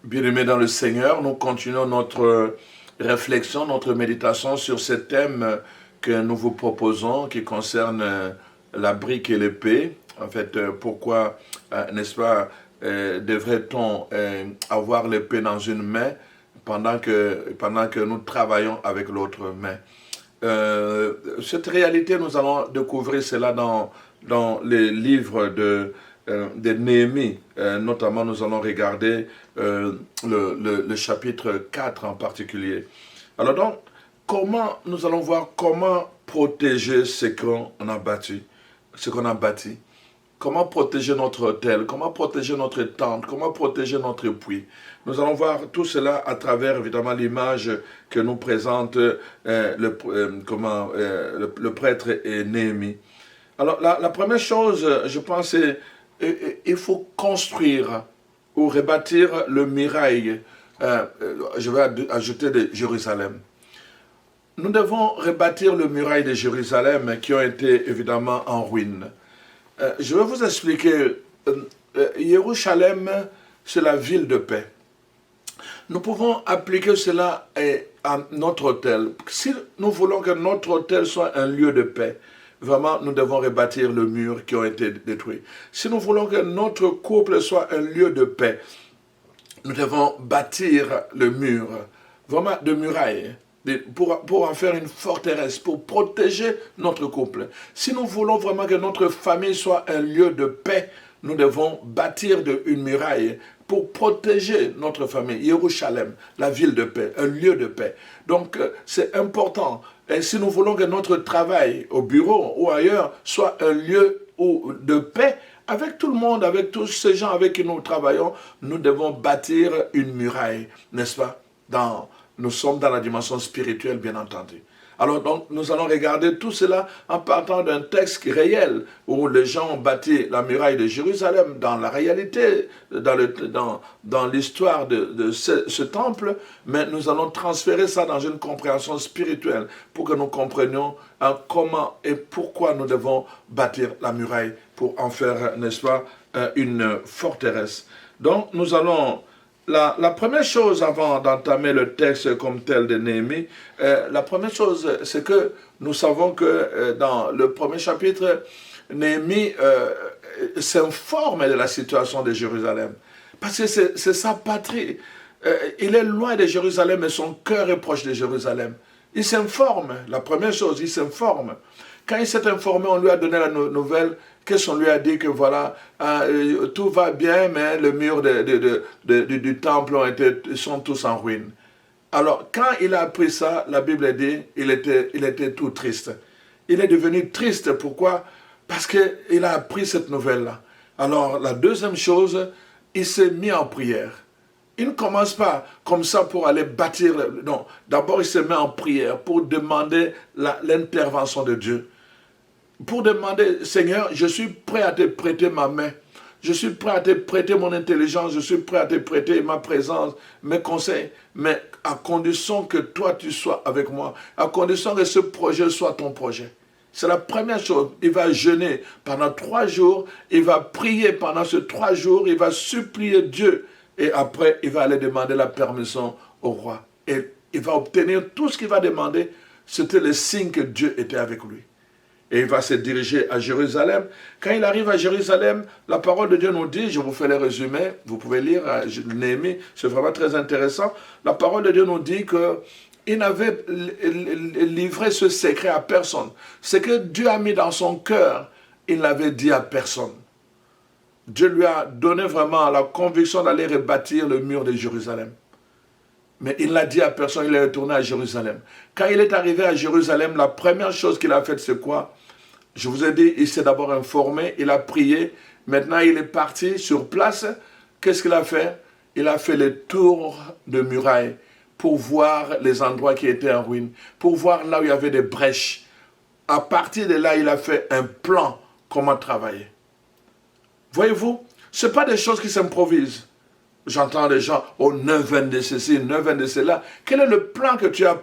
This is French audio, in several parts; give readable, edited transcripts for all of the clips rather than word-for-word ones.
Bien-aimés dans le Seigneur, nous continuons notre réflexion, notre méditation sur ce thème que nous vous proposons qui concerne la brique et l'épée. En fait, pourquoi, n'est-ce pas, devrait-on avoir l'épée dans une main pendant que nous travaillons avec l'autre main? Cette réalité, nous allons découvrir cela dans les livres de Néhémie. Notamment, nous allons regarder le chapitre 4 en particulier. Alors donc, nous allons voir comment protéger ce qu'on a bâti, comment protéger notre autel, comment protéger notre tente, comment protéger notre puits. Nous allons voir tout cela à travers évidemment l'image que nous présente le prêtre et Néhémie. Alors la première chose, je pense, c'est il faut construire ou rebâtir le muraille, je vais ajouter de Jérusalem. Nous devons rebâtir le muraille de Jérusalem qui ont été évidemment en ruine. Je vais vous expliquer, Jérusalem, c'est la ville de paix. Nous pouvons appliquer cela à notre autel. Si nous voulons que notre autel soit un lieu de paix, vraiment, nous devons rebâtir le mur qui a été détruit. Si nous voulons que notre couple soit un lieu de paix, nous devons bâtir le mur, vraiment de murailles, pour en faire une forteresse, pour protéger notre couple. Si nous voulons vraiment que notre famille soit un lieu de paix, nous devons bâtir une muraille pour protéger notre famille. Jérusalem, la ville de paix, un lieu de paix. Donc, c'est important. Et si nous voulons que notre travail au bureau ou ailleurs soit un lieu de paix, avec tout le monde, avec tous ces gens avec qui nous travaillons, nous devons bâtir une muraille, n'est-ce pas? Nous sommes dans la dimension spirituelle, bien entendu. Alors donc, nous allons regarder tout cela en partant d'un texte réel où les gens ont bâti la muraille de Jérusalem dans la réalité, dans l'histoire de ce temple, mais nous allons transférer ça dans une compréhension spirituelle pour que nous comprenions comment et pourquoi nous devons bâtir la muraille pour en faire, n'est-ce pas, une forteresse. Donc, nous allons... La première chose avant d'entamer le texte comme tel de Néhémie, la première chose, c'est que nous savons que dans le premier chapitre, Néhémie s'informe de la situation de Jérusalem. Parce que c'est sa patrie. Il est loin de Jérusalem et son cœur est proche de Jérusalem. Il s'informe, la première chose, il s'informe. Quand il s'est informé, on lui a donné la nouvelle. Qu'est-ce qu'on lui a dit? Que voilà, tout va bien, mais les murs du temple sont tous en ruine. Alors, quand il a appris ça, la Bible dit, il était tout triste. Il est devenu triste. Pourquoi? Parce qu'il a appris cette nouvelle-là. Alors, la deuxième chose, il s'est mis en prière. Il ne commence pas comme ça pour aller bâtir. Non, d'abord, il se met en prière pour demander l'intervention de Dieu. Pour demander, Seigneur, je suis prêt à te prêter ma main. Je suis prêt à te prêter mon intelligence. Je suis prêt à te prêter ma présence, mes conseils. Mais à condition que toi, tu sois avec moi. À condition que ce projet soit ton projet. C'est la première chose. Il va jeûner pendant 3 jours. Il va prier pendant ces 3 jours. Il va supplier Dieu. Et après, il va aller demander la permission au roi. Et il va obtenir tout ce qu'il va demander. C'était le signe que Dieu était avec lui. Et il va se diriger à Jérusalem. Quand il arrive à Jérusalem, la parole de Dieu nous dit, je vous fais les résumés, vous pouvez lire Néhémie, c'est vraiment très intéressant. La parole de Dieu nous dit qu'il n'avait livré ce secret à personne. Ce que Dieu a mis dans son cœur, il n'avait dit à personne. Dieu lui a donné vraiment la conviction d'aller rebâtir le mur de Jérusalem. Mais il l'a dit à personne, il est retourné à Jérusalem. Quand il est arrivé à Jérusalem, la première chose qu'il a faite, c'est quoi? Je vous ai dit, il s'est d'abord informé, il a prié. Maintenant, il est parti sur place. Qu'est-ce qu'il a fait? Il a fait le tour de murailles pour voir les endroits qui étaient en ruine, pour voir là où il y avait des brèches, À partir de là, il a fait un plan comment travailler. Voyez-vous, ce n'est pas des choses qui s'improvisent. J'entends des gens, oh, 9 ans de ceci, 9 ans de cela. Quel est le plan que tu as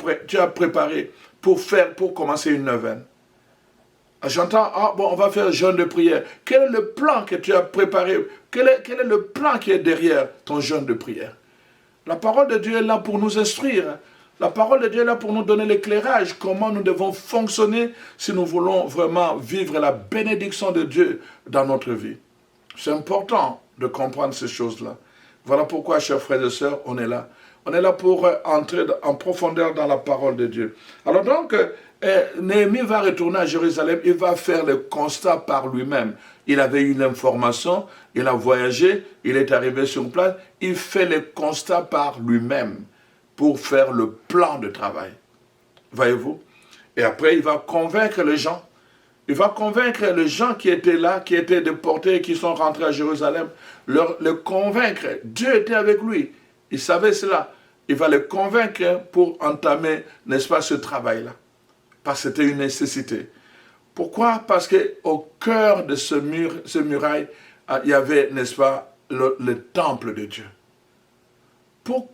préparé pour commencer une neuvaine? J'entends, ah bon, on va faire un jeûne de prière. Quel est le plan que tu as préparé? Quel est le plan qui est derrière ton jeûne de prière? La parole de Dieu est là pour nous instruire. La parole de Dieu est là pour nous donner l'éclairage, comment nous devons fonctionner si nous voulons vraiment vivre la bénédiction de Dieu dans notre vie. C'est important de comprendre ces choses-là. Voilà pourquoi, chers frères et sœurs, on est là. On est là pour entrer en profondeur dans la parole de Dieu. Alors donc, Néhémie va retourner à Jérusalem, il va faire le constat par lui-même. Il avait eu l'information, il a voyagé, il est arrivé sur place, il fait le constat par lui-même pour faire le plan de travail. Voyez-vous? Et après, il va convaincre les gens. Il va convaincre les gens qui étaient là, qui étaient déportés, qui sont rentrés à Jérusalem, le convaincre. Dieu était avec lui. Il savait cela. Il va les convaincre pour entamer, n'est-ce pas, ce travail-là. Parce que c'était une nécessité. Pourquoi? Parce qu'au cœur de ce muraille, il y avait, n'est-ce pas, le temple de Dieu. Pour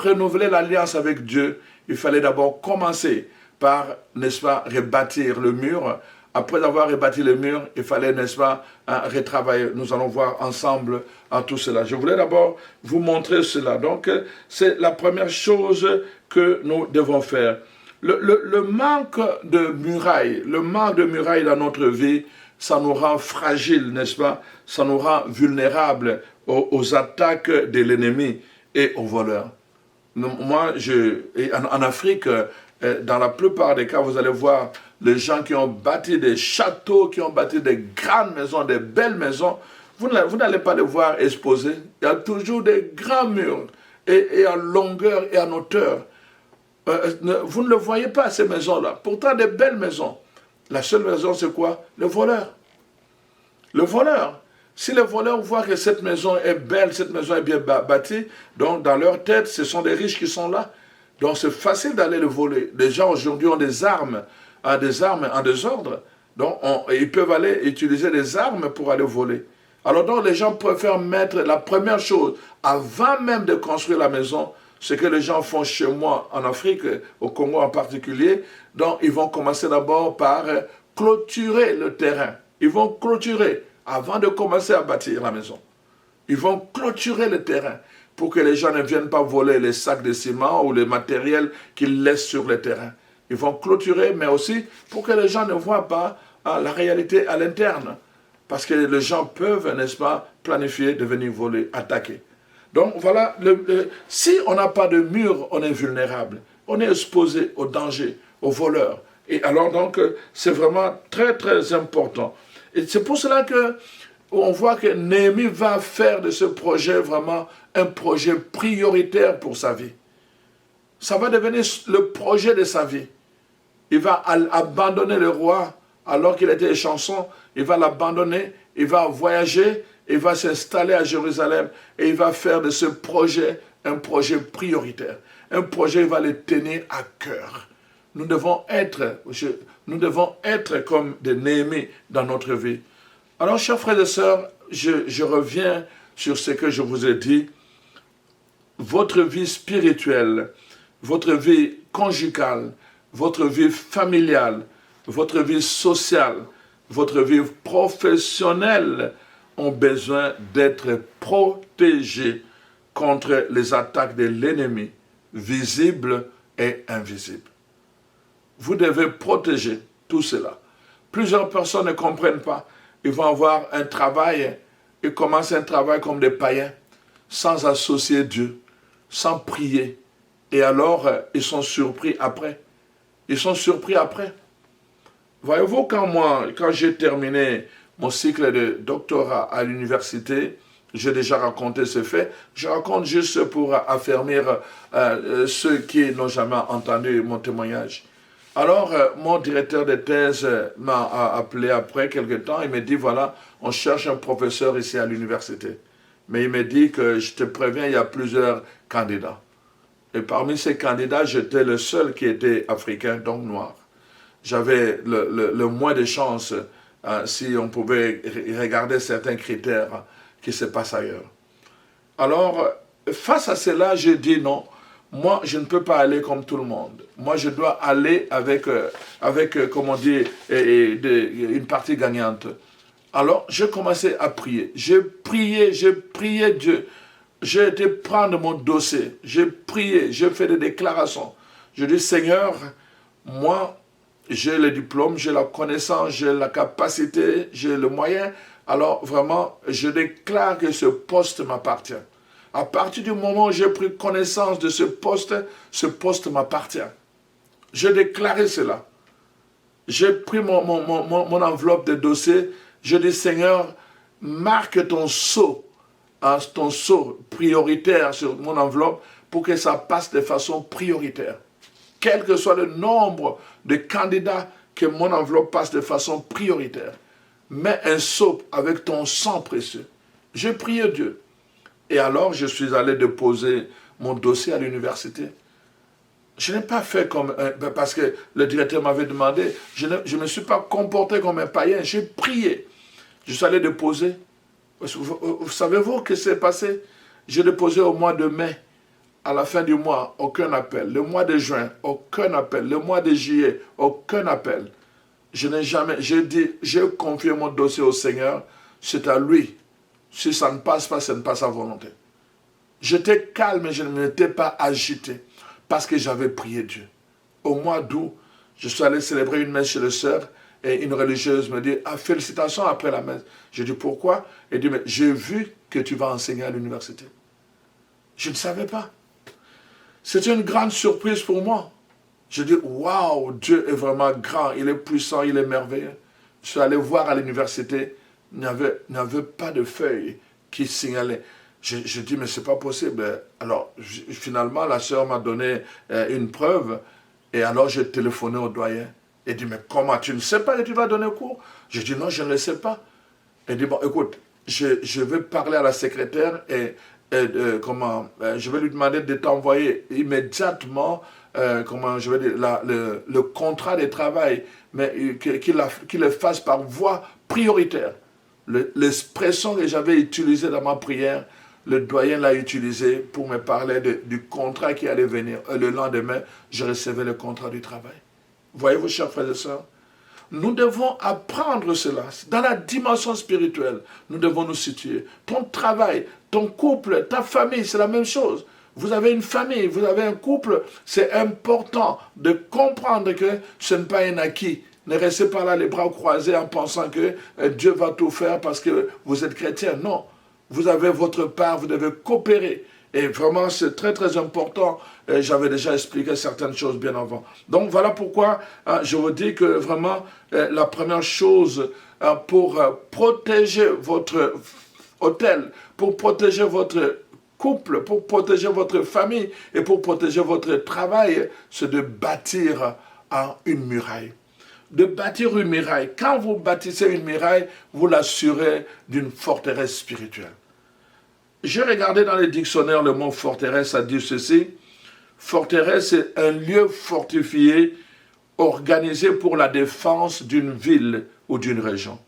renouveler l'alliance avec Dieu, il fallait d'abord commencer par, n'est-ce pas, rebâtir le mur. Après avoir rebâti le mur, il fallait, n'est-ce pas, retravailler. Nous allons voir ensemble tout cela. Je voulais d'abord vous montrer cela. Donc, c'est la première chose que nous devons faire. Le manque de murailles, dans notre vie, ça nous rend fragiles, n'est-ce pas? Ça nous rend vulnérables aux attaques de l'ennemi et aux voleurs. Moi, en Afrique, dans la plupart des cas, vous allez voir les gens qui ont bâti des châteaux, qui ont bâti des grandes maisons, des belles maisons. Vous n'allez pas les voir exposés. Il y a toujours des grands murs, et en longueur et en hauteur. Vous ne le voyez pas, ces maisons-là. Pourtant, des belles maisons. La seule raison, c'est quoi? Le voleur. Le voleur. Si les voleurs voient que cette maison est belle, cette maison est bien bâtie, donc dans leur tête, ce sont des riches qui sont là. Donc c'est facile d'aller le voler. Les gens aujourd'hui ont des armes en désordre. Donc ils peuvent aller utiliser des armes pour aller voler. Alors donc les gens préfèrent mettre la première chose, avant même de construire la maison, ce que les gens font chez moi en Afrique, au Congo en particulier. Donc ils vont commencer d'abord par clôturer le terrain. Ils vont clôturer avant de commencer à bâtir la maison. Ils vont clôturer le terrain pour que les gens ne viennent pas voler les sacs de ciment ou les matériels qu'ils laissent sur le terrain. Ils vont clôturer, mais aussi pour que les gens ne voient pas la réalité à l'interne. Parce que les gens peuvent, n'est-ce pas, planifier de venir voler, attaquer. Donc voilà, si on n'a pas de mur, on est vulnérable. On est exposé au danger, aux voleurs. Et alors donc, c'est vraiment très très important. Et c'est pour cela qu'on voit que Néhémie va faire de ce projet vraiment un projet prioritaire pour sa vie. Ça va devenir le projet de sa vie. Il va abandonner le roi alors qu'il était échanson. Il va l'abandonner, il va voyager, il va s'installer à Jérusalem et il va faire de ce projet un projet prioritaire. Un projet qui va le tenir à cœur. Nous devons être comme des Néhémies dans notre vie. Alors, chers frères et sœurs, je reviens sur ce que je vous ai dit. Votre vie spirituelle, votre vie conjugale, votre vie familiale, votre vie sociale, votre vie professionnelle ont besoin d'être protégées contre les attaques de l'ennemi, visibles et invisibles. Vous devez protéger tout cela. Plusieurs personnes ne comprennent pas. Ils vont avoir un travail, ils commencent un travail comme des païens, sans associer Dieu, sans prier. Et alors, ils sont surpris après. Ils sont surpris après. Voyez-vous, quand j'ai terminé mon cycle de doctorat à l'université, j'ai déjà raconté ce fait. Je raconte juste pour affermir ceux qui n'ont jamais entendu mon témoignage. Alors, mon directeur de thèse m'a appelé après quelques temps. Il m'a dit, voilà, on cherche un professeur ici à l'université. Mais il m'a dit que, je te préviens, il y a plusieurs candidats. Et parmi ces candidats, j'étais le seul qui était africain, donc noir. j'avais le moins de chance si on pouvait regarder certains critères qui se passent ailleurs. Alors, face à cela, j'ai dit non, moi, je ne peux pas aller comme tout le monde. Moi, je dois aller avec comme on dit, une partie gagnante. Alors, j'ai commencé à prier. J'ai prié Dieu. J'ai été prendre mon dossier. J'ai prié, j'ai fait des déclarations. Je dis, Seigneur, moi, j'ai le diplôme, j'ai la connaissance, j'ai la capacité, j'ai le moyen. Alors, vraiment, je déclare que ce poste m'appartient. À partir du moment où j'ai pris connaissance de ce poste m'appartient. J'ai déclaré cela. J'ai pris mon enveloppe de dossier. Je dis, Seigneur, marque ton sceau prioritaire sur mon enveloppe pour que ça passe de façon prioritaire. Quel que soit le nombre de candidats, que mon enveloppe passe de façon prioritaire. Mets un sceau avec ton sang précieux. J'ai prié Dieu. Et alors, je suis allé déposer mon dossier à l'université. Je n'ai pas fait comme... parce que le directeur m'avait demandé. Je ne me suis pas comporté comme un païen. J'ai prié. Je suis allé déposer. Savez-vous ce qui s'est passé? J'ai déposé au mois de mai. À la fin du mois, aucun appel. Le mois de juin, aucun appel. Le mois de juillet, aucun appel. Je n'ai jamais... J'ai confié mon dossier au Seigneur. C'est à lui. Si ça ne passe pas, ça ne passe à volonté. J'étais calme et je ne m'étais pas agité parce que j'avais prié Dieu. Au mois d'août, je suis allé célébrer une messe chez le sœur et une religieuse me dit « Ah, félicitations après la messe ». Je dis « Pourquoi ?» Elle dit « Mais j'ai vu que tu vas enseigner à l'université ». Je ne savais pas. C'était une grande surprise pour moi. Je dis « Waouh, Dieu est vraiment grand, il est puissant, il est merveilleux ». Je suis allé voir à l'université. Il n'y avait pas de feuille qui signalait. Je dis, mais c'est pas possible. Alors, finalement, la sœur m'a donné une preuve. Et alors, j'ai téléphoné au doyen. Il dit, mais comment, tu ne sais pas que tu vas donner cours? Je dis, non, je ne le sais pas. Il dit, bon, écoute, je vais parler à la secrétaire et je vais lui demander de t'envoyer immédiatement le contrat de travail, mais qu'il le fasse par voie prioritaire. L'expression que j'avais utilisée dans ma prière, le doyen l'a utilisée pour me parler du contrat qui allait venir. Le lendemain, je recevais le contrat du travail. Voyez-vous, chers frères et sœurs, nous devons apprendre cela. Dans la dimension spirituelle, nous devons nous situer. Ton travail, ton couple, ta famille, c'est la même chose. Vous avez une famille, vous avez un couple, c'est important de comprendre que ce n'est pas un acquis. Ne restez pas là les bras croisés en pensant que Dieu va tout faire parce que vous êtes chrétien. Non, vous avez votre part, vous devez coopérer. Et vraiment, c'est très très important. J'avais déjà expliqué certaines choses bien avant. Donc voilà pourquoi je vous dis que vraiment, la première chose pour protéger votre hôtel, pour protéger votre couple, pour protéger votre famille et pour protéger votre travail, c'est de bâtir une muraille. De bâtir une muraille. Quand vous bâtissez une muraille, vous l'assurez d'une forteresse spirituelle. J'ai regardé dans les dictionnaires le mot forteresse, ça dit ceci. Forteresse, c'est un lieu fortifié, organisé pour la défense d'une ville ou d'une région.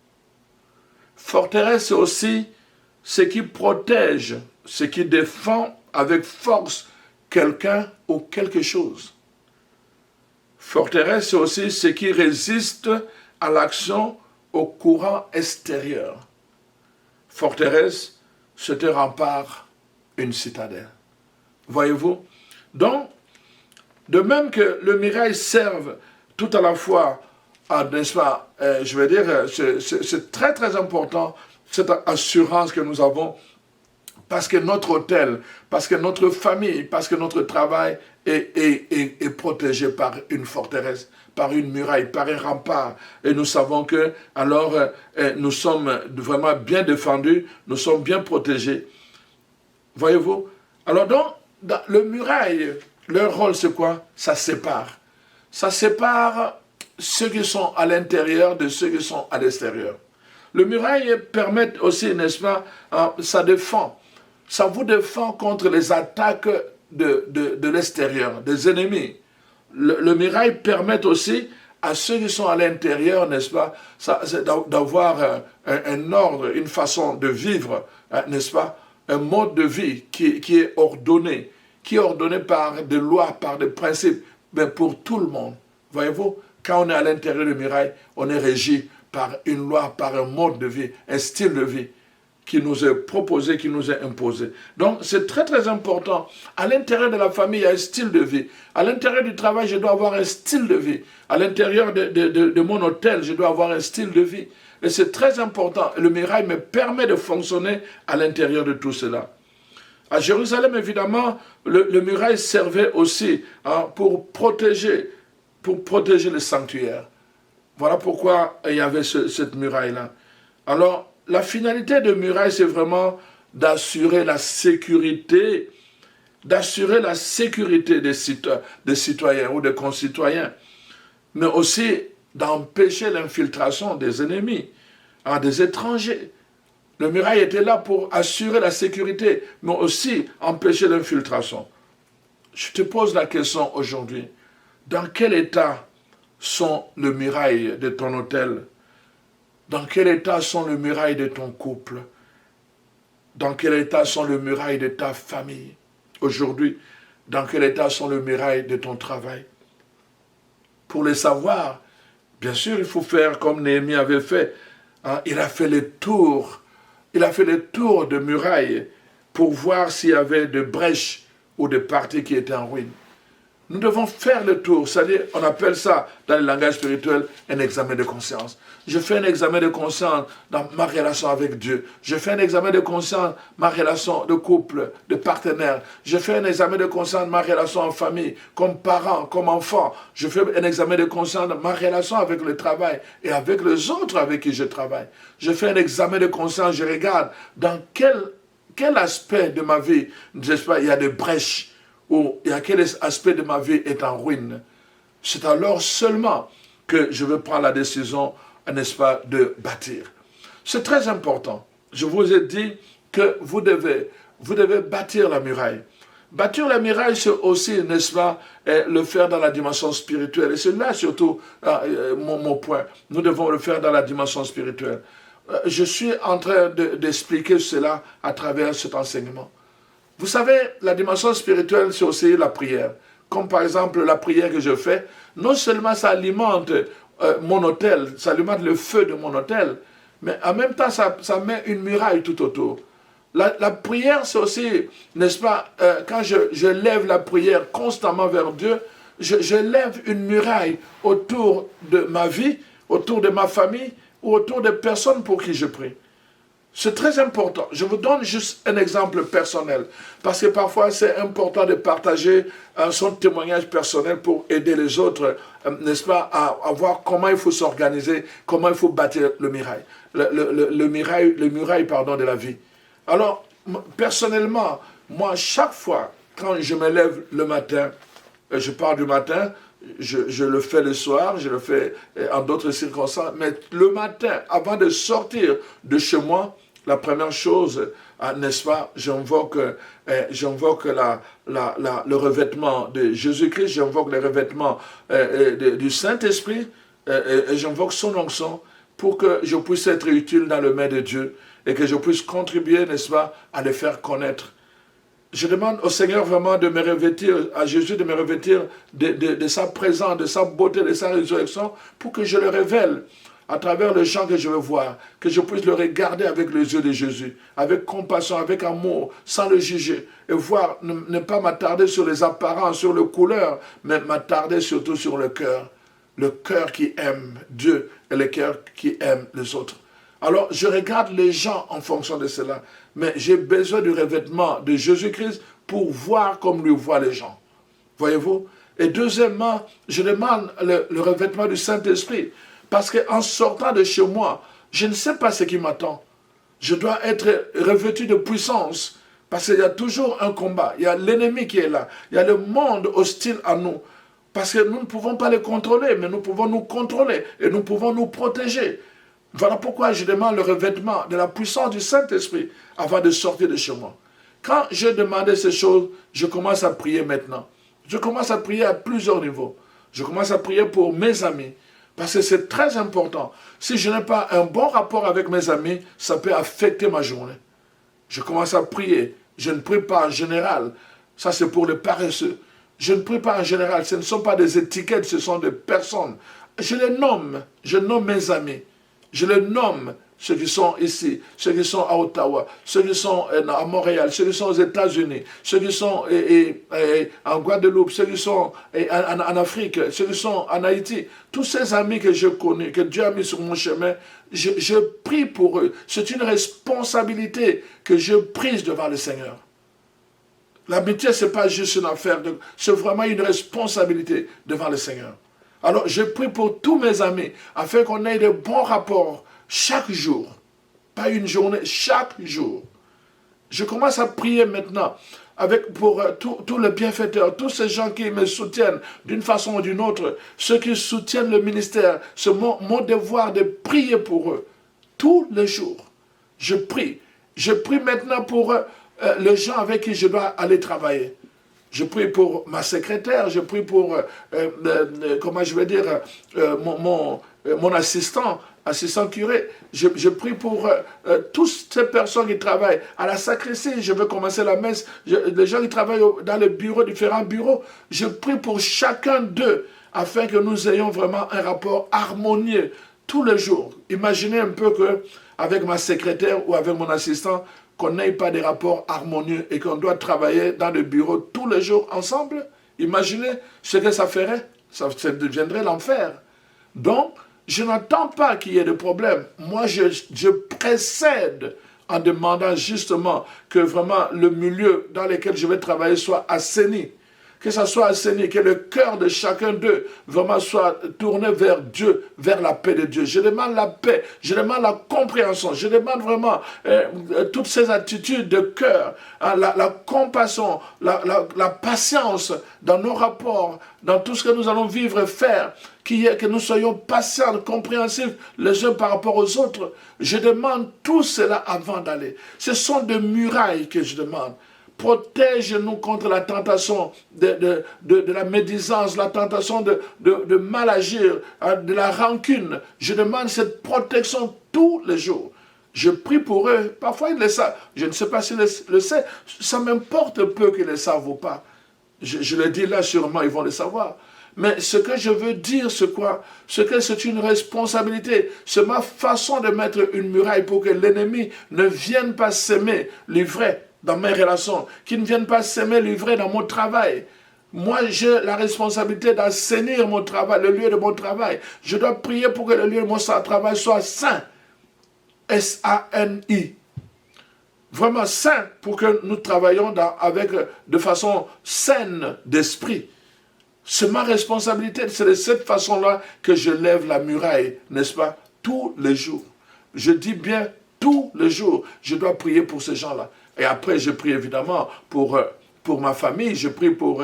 Forteresse, c'est aussi ce qui protège, ce qui défend avec force quelqu'un ou quelque chose. Forteresse, c'est aussi ce qui résiste à l'action au courant extérieur. Forteresse, c'est un rempart, une citadelle. Voyez-vous? Donc, de même que le muraille serve tout à la fois, n'est-ce pas, je veux dire, c'est très très important, cette assurance que nous avons, parce que notre hôtel, parce que notre famille, parce que notre travail est protégé par une forteresse, par une muraille, par un rempart. Et nous savons que, alors, nous sommes vraiment bien défendus, nous sommes bien protégés. Voyez-vous? Alors donc, dans le muraille, leur rôle c'est quoi? Ça sépare. Ça sépare ceux qui sont à l'intérieur de ceux qui sont à l'extérieur. Le muraille permet aussi, n'est-ce pas, ça défend. Ça vous défend contre les attaques de l'extérieur, des ennemis. Le muraille permet aussi à ceux qui sont à l'intérieur, n'est-ce pas, c'est d'avoir un ordre, une façon de vivre, n'est-ce pas, un mode de vie qui est ordonné par des lois, par des principes, mais pour tout le monde. Voyez-vous, quand on est à l'intérieur du mirail, on est régi par une loi, par un mode de vie, un style de vie qui nous est proposé, qui nous est imposé. Donc, c'est très, très important. À l'intérieur de la famille, il y a un style de vie. À l'intérieur du travail, je dois avoir un style de vie. À l'intérieur de mon hôtel, je dois avoir un style de vie. Et c'est très important. Le mirail me permet de fonctionner à l'intérieur de tout cela. À Jérusalem, évidemment, le muraille servait aussi pour protéger le sanctuaire. Voilà pourquoi il y avait cette muraille-là. Alors, la finalité de muraille, c'est vraiment d'assurer la sécurité des citoyens ou des concitoyens, mais aussi d'empêcher l'infiltration des ennemis, des étrangers. Le muraille était là pour assurer la sécurité, mais aussi empêcher l'infiltration. Je te pose la question aujourd'hui. Dans quel état sont les murailles de ton hôtel? Dans quel état sont les murailles de ton couple? Dans quel état sont les murailles de ta famille? Aujourd'hui, dans quel état sont les murailles de ton travail? Pour les savoir, bien sûr, il faut faire comme Néhémie avait fait. Il a fait le tour de murailles pour voir s'il y avait des brèches ou des parties qui étaient en ruine. Nous devons faire le tour, c'est-à-dire, on appelle ça, dans le langage spirituel, un examen de conscience. Je fais un examen de conscience dans ma relation avec Dieu. Je fais un examen de conscience dans ma relation de couple, de partenaire. Je fais un examen de conscience dans ma relation en famille, comme parent, comme enfant. Je fais un examen de conscience dans ma relation avec le travail et avec les autres avec qui je travaille. Je fais un examen de conscience, je regarde dans quel aspect de ma vie, n'est-ce pas, il y a des brèches, ou il y a quel aspect de ma vie est en ruine. C'est alors seulement que je vais prendre la décision, n'est-ce pas, de bâtir. C'est très important. Je vous ai dit que vous devez bâtir la muraille. Bâtir la muraille, c'est aussi, n'est-ce pas, le faire dans la dimension spirituelle. Et c'est là surtout mon point. Nous devons le faire dans la dimension spirituelle. Je suis en train d'expliquer cela à travers cet enseignement. Vous savez, la dimension spirituelle, c'est aussi la prière. Comme par exemple la prière que je fais, non seulement ça alimente mon hôtel, ça alimente le feu de mon hôtel, mais en même temps, ça met une muraille tout autour. La prière, c'est aussi, n'est-ce pas, quand je lève la prière constamment vers Dieu, je lève une muraille autour de ma vie, autour de ma famille, ou autour des personnes pour qui je prie. C'est très important. Je vous donne juste un exemple personnel, parce que parfois c'est important de partager son témoignage personnel pour aider les autres, n'est-ce pas, à voir comment il faut s'organiser, comment il faut bâtir le muraille, le muraille de la vie. Alors, personnellement, moi, chaque fois, quand je me lève le matin, je pars du matin, je le fais le soir, je le fais en d'autres circonstances, mais le matin, avant de sortir de chez moi, la première chose, n'est-ce pas, j'invoque le revêtement de Jésus-Christ, j'invoque le revêtement du Saint-Esprit, et j'invoque son onction pour que je puisse être utile dans le main de Dieu et que je puisse contribuer, n'est-ce pas, à le faire connaître. Je demande au Seigneur vraiment de me revêtir, à Jésus de me revêtir de sa présence, de sa beauté, de sa résurrection, pour que je le révèle à travers les gens que je veux voir, que je puisse le regarder avec les yeux de Jésus, avec compassion, avec amour, sans le juger, et voir, ne pas m'attarder sur les apparences, sur les couleurs, mais m'attarder surtout sur le cœur qui aime Dieu et le cœur qui aime les autres. Alors, je regarde les gens en fonction de cela, mais j'ai besoin du revêtement de Jésus-Christ pour voir comme lui voient les gens. Voyez-vous? Et deuxièmement, je demande le revêtement du Saint-Esprit, parce qu'en sortant de chez moi, je ne sais pas ce qui m'attend. Je dois être revêtu de puissance, parce qu'il y a toujours un combat. Il y a l'ennemi qui est là. Il y a le monde hostile à nous. Parce que nous ne pouvons pas les contrôler, mais nous pouvons nous contrôler et nous pouvons nous protéger. Voilà pourquoi je demande le revêtement de la puissance du Saint-Esprit avant de sortir de chez moi. Quand j'ai demandé ces choses, je commence à prier maintenant. Je commence à prier à plusieurs niveaux. Je commence à prier pour mes amis. Parce que c'est très important. Si je n'ai pas un bon rapport avec mes amis, ça peut affecter ma journée. Je commence à prier. Je ne prie pas en général. Ça, c'est pour les paresseux. Je ne prie pas en général. Ce ne sont pas des étiquettes, ce sont des personnes. Je les nomme. Je nomme mes amis. Je les nomme, ceux qui sont ici, ceux qui sont à Ottawa, ceux qui sont à Montréal, ceux qui sont aux États-Unis, ceux qui sont en Guadeloupe, ceux qui sont en Afrique, ceux qui sont en Haïti. Tous ces amis que je connais, que Dieu a mis sur mon chemin, je prie pour eux. C'est une responsabilité que je prise devant le Seigneur. L'amitié, ce n'est pas juste une affaire, c'est vraiment une responsabilité devant le Seigneur. Alors, je prie pour tous mes amis, afin qu'on ait de bons rapports chaque jour. Pas une journée, chaque jour. Je commence à prier maintenant pour tous les bienfaiteurs, tous ces gens qui me soutiennent d'une façon ou d'une autre, ceux qui soutiennent le ministère. C'est mon devoir de prier pour eux tous les jours. Je prie. Je prie maintenant pour les gens avec qui je dois aller travailler. Je prie pour ma secrétaire, je prie pour, comment je vais dire, mon assistant curé. Je prie pour toutes ces personnes qui travaillent à la sacristie. Je veux commencer la messe. Les gens qui travaillent dans les bureaux, différents bureaux. Je prie pour chacun d'eux afin que nous ayons vraiment un rapport harmonieux tous les jours. Imaginez un peu qu'avec ma secrétaire ou avec mon assistant, qu'on n'ait pas des rapports harmonieux et qu'on doit travailler dans le bureau tous les jours ensemble. Imaginez ce que ça ferait. Ça deviendrait l'enfer. Donc, je n'attends pas qu'il y ait de problème. Moi, je précède en demandant justement que vraiment le milieu dans lequel je vais travailler soit assaini. Que ça soit assaini, que le cœur de chacun d'eux vraiment soit tourné vers Dieu, vers la paix de Dieu. Je demande la paix, je demande la compréhension, je demande vraiment toutes ces attitudes de cœur, hein, la compassion, la patience dans nos rapports, dans tout ce que nous allons vivre et faire, que nous soyons patients, compréhensifs les uns par rapport aux autres. Je demande tout cela avant d'aller. Ce sont des murailles que je demande. Protège-nous contre la tentation de la médisance, la tentation de mal agir, de la rancune. Je demande cette protection tous les jours. Je prie pour eux. Parfois, ils le savent. Je ne sais pas s'ils le savent. Ça m'importe peu qu'ils le savent ou pas. Je le dis là, sûrement, ils vont le savoir. Mais ce que je veux dire, c'est quoi? C'est que c'est une responsabilité. C'est ma façon de mettre une muraille pour que l'ennemi ne vienne pas s'aimer l'ivraie dans mes relations, qui ne viennent pas s'aimer l'ivraie dans mon travail. Moi, j'ai la responsabilité d'assainir mon travail, le lieu de mon travail. Je dois prier pour que le lieu de mon travail soit saint. S-A-N-I. Vraiment saint, pour que nous travaillions de façon saine d'esprit. C'est ma responsabilité. C'est de cette façon-là que je lève la muraille, n'est-ce pas? Tous les jours. Je dis bien tous les jours. Je dois prier pour ces gens-là. Et après, je prie évidemment pour ma famille, je prie pour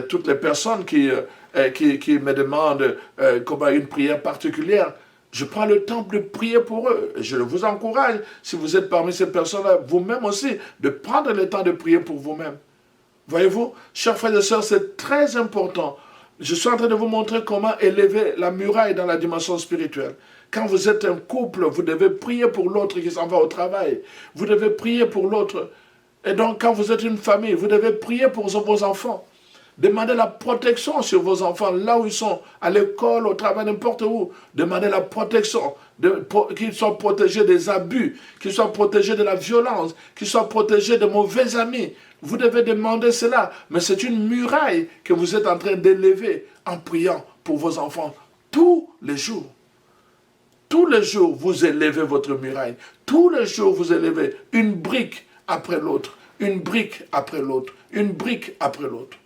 toutes les personnes qui me demandent une prière particulière. Je prends le temps de prier pour eux. Je vous encourage, si vous êtes parmi ces personnes-là, vous-même aussi, de prendre le temps de prier pour vous-même. Voyez-vous, chers frères et sœurs, c'est très important. Je suis en train de vous montrer comment élever la muraille dans la dimension spirituelle. Quand vous êtes un couple, vous devez prier pour l'autre qui s'en va au travail. Vous devez prier pour l'autre. Et donc, quand vous êtes une famille, vous devez prier pour vos enfants. Demandez la protection sur vos enfants, là où ils sont, à l'école, au travail, n'importe où. Demandez la protection, qu'ils soient protégés des abus, qu'ils soient protégés de la violence, qu'ils soient protégés de mauvais amis. Vous devez demander cela, mais c'est une muraille que vous êtes en train d'élever en priant pour vos enfants tous les jours. Tous les jours, vous élevez votre muraille. Tous les jours, vous élevez une brique après l'autre, une brique après l'autre, une brique après l'autre.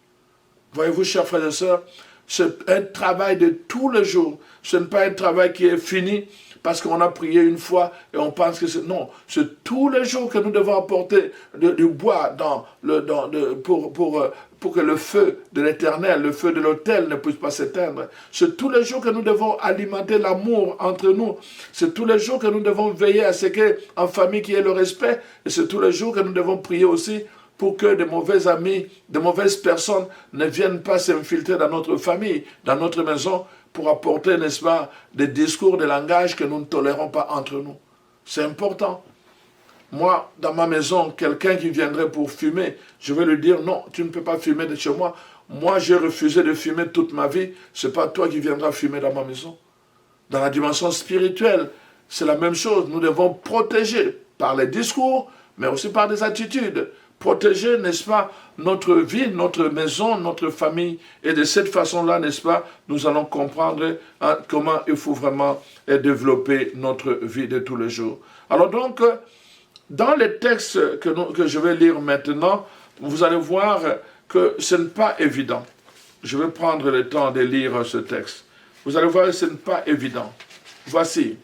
Voyez-vous, chers frères et sœurs, c'est un travail de tous les jours. Ce n'est pas un travail qui est fini parce qu'on a prié une fois et on pense que c'est... Non, c'est tous les jours que nous devons apporter du bois pour que le feu de l'Éternel, le feu de l'autel ne puisse pas s'éteindre. C'est tous les jours que nous devons alimenter l'amour entre nous. C'est tous les jours que nous devons veiller à ce qu'en famille qu'il y ait le respect. Et c'est tous les jours que nous devons prier aussi pour que de mauvais amis, de mauvaises personnes ne viennent pas s'infiltrer dans notre famille, dans notre maison, pour apporter, n'est-ce pas, des discours, des langages que nous ne tolérons pas entre nous. C'est important. Moi, dans ma maison, quelqu'un qui viendrait pour fumer, je vais lui dire, non, tu ne peux pas fumer de chez moi. Moi, j'ai refusé de fumer toute ma vie. Ce n'est pas toi qui viendras fumer dans ma maison. Dans la dimension spirituelle, c'est la même chose. Nous devons protéger par les discours, mais aussi par des attitudes. Protéger, n'est-ce pas, notre vie, notre maison, notre famille. Et de cette façon-là, n'est-ce pas, nous allons comprendre comment il faut vraiment développer notre vie de tous les jours. Alors donc, dans les textes que je vais lire maintenant, vous allez voir que ce n'est pas évident. Je vais prendre le temps de lire ce texte. Vous allez voir que ce n'est pas évident. Voici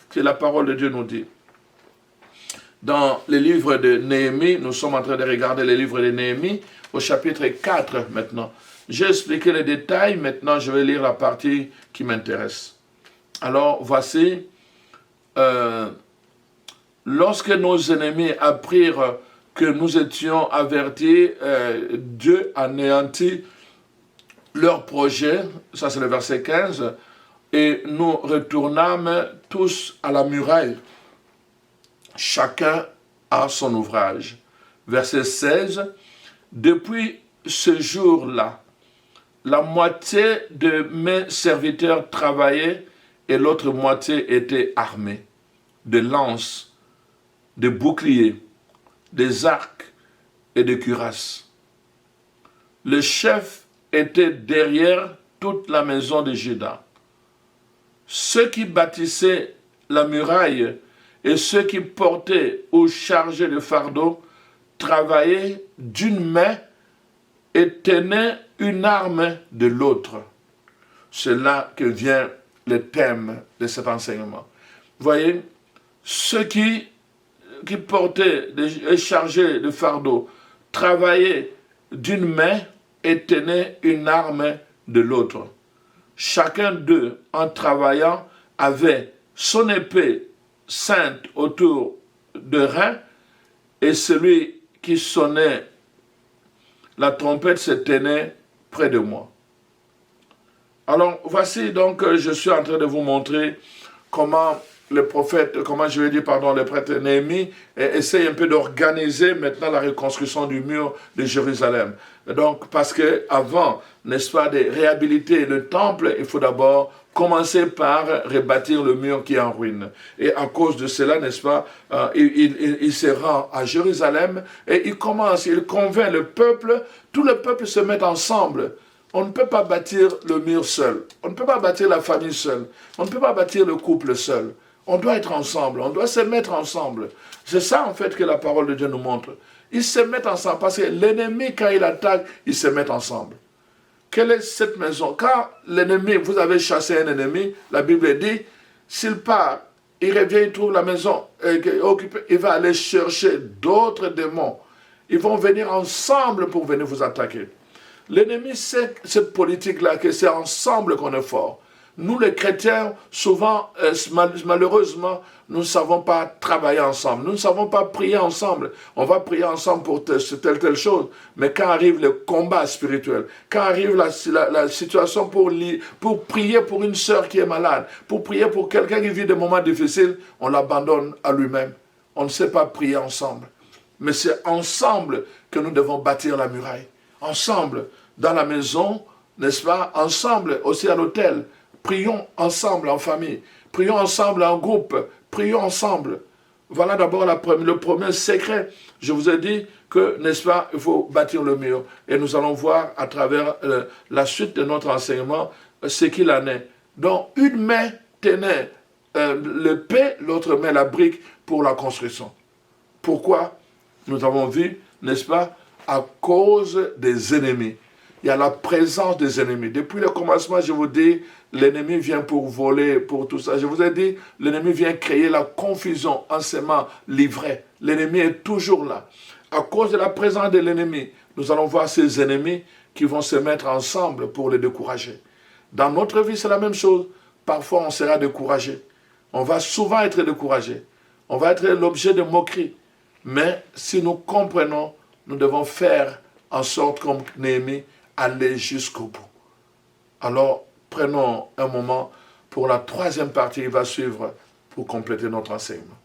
ce que la parole de Dieu nous dit. Dans les livres de Néhémie, nous sommes en train de regarder les livres de Néhémie, au chapitre 4 maintenant. J'ai expliqué les détails, maintenant je vais lire la partie qui m'intéresse. Alors voici... lorsque nos ennemis apprirent que nous étions avertis, Dieu anéantit leur projet, ça c'est le verset 15, et nous retournâmes tous à la muraille, chacun à son ouvrage. Verset 16, depuis ce jour-là, la moitié de mes serviteurs travaillaient et l'autre moitié était armée de lances, de boucliers, des arcs et de cuirasses. Le chef était derrière toute la maison de Juda. Ceux qui bâtissaient la muraille et ceux qui portaient ou chargeaient le fardeau travaillaient d'une main et tenaient une arme de l'autre. C'est là que vient le thème de cet enseignement. Vous voyez, ceux qui portaient et chargeaient le fardeau travaillaient d'une main et tenaient une arme de l'autre. Chacun d'eux, en travaillant, avait son épée ceinte autour de rein, et celui qui sonnait la trompette se tenait près de moi. Alors, voici donc, je suis en train de vous montrer comment le prophète, le prêtre Néhémie essaye un peu d'organiser maintenant la reconstruction du mur de Jérusalem. Donc, parce que avant, n'est-ce pas, de réhabiliter le temple, il faut d'abord commencer par rebâtir le mur qui est en ruine. Et à cause de cela, n'est-ce pas, il se rend à Jérusalem et il convainc le peuple, tout le peuple se met ensemble. On ne peut pas bâtir le mur seul, on ne peut pas bâtir la famille seule, on ne peut pas bâtir le couple seul. On doit être ensemble, on doit se mettre ensemble. C'est ça en fait que la parole de Dieu nous montre. Ils se mettent ensemble parce que l'ennemi, quand il attaque, ils se mettent ensemble. Quelle est cette maison? Quand l'ennemi, vous avez chassé un ennemi, la Bible dit, s'il part, il revient, il trouve la maison occupée, il va aller chercher d'autres démons. Ils vont venir ensemble pour venir vous attaquer. L'ennemi sait cette politique-là, que c'est ensemble qu'on est fort. Nous, les chrétiens, souvent, malheureusement, nous ne savons pas travailler ensemble. Nous ne savons pas prier ensemble. On va prier ensemble pour telle chose. Mais quand arrive le combat spirituel, quand arrive la situation pour prier pour une sœur qui est malade, pour prier pour quelqu'un qui vit des moments difficiles, on l'abandonne à lui-même. On ne sait pas prier ensemble. Mais c'est ensemble que nous devons bâtir la muraille. Ensemble, dans la maison, n'est-ce pas? Ensemble, aussi à l'hôtel. Prions ensemble en famille, prions ensemble en groupe, prions ensemble. Voilà d'abord le premier secret. Je vous ai dit que, n'est-ce pas, il faut bâtir le mur. Et nous allons voir à travers la suite de notre enseignement ce qu'il en est. Donc, une main tenait l'épée, l'autre main la brique pour la construction. Pourquoi? Nous avons vu, n'est-ce pas, à cause des ennemis. Il y a la présence des ennemis. Depuis le commencement, je vous dis, l'ennemi vient pour voler, pour tout ça. Je vous ai dit, l'ennemi vient créer la confusion en s'aimant livré. L'ennemi est toujours là. À cause de la présence de l'ennemi, nous allons voir ces ennemis qui vont se mettre ensemble pour les décourager. Dans notre vie, c'est la même chose. Parfois, on sera découragé. On va souvent être découragé. On va être l'objet de moqueries. Mais si nous comprenons, nous devons faire en sorte, comme Néhémie, aller jusqu'au bout. Alors, prenons un moment pour la troisième partie qui va suivre pour compléter notre enseignement.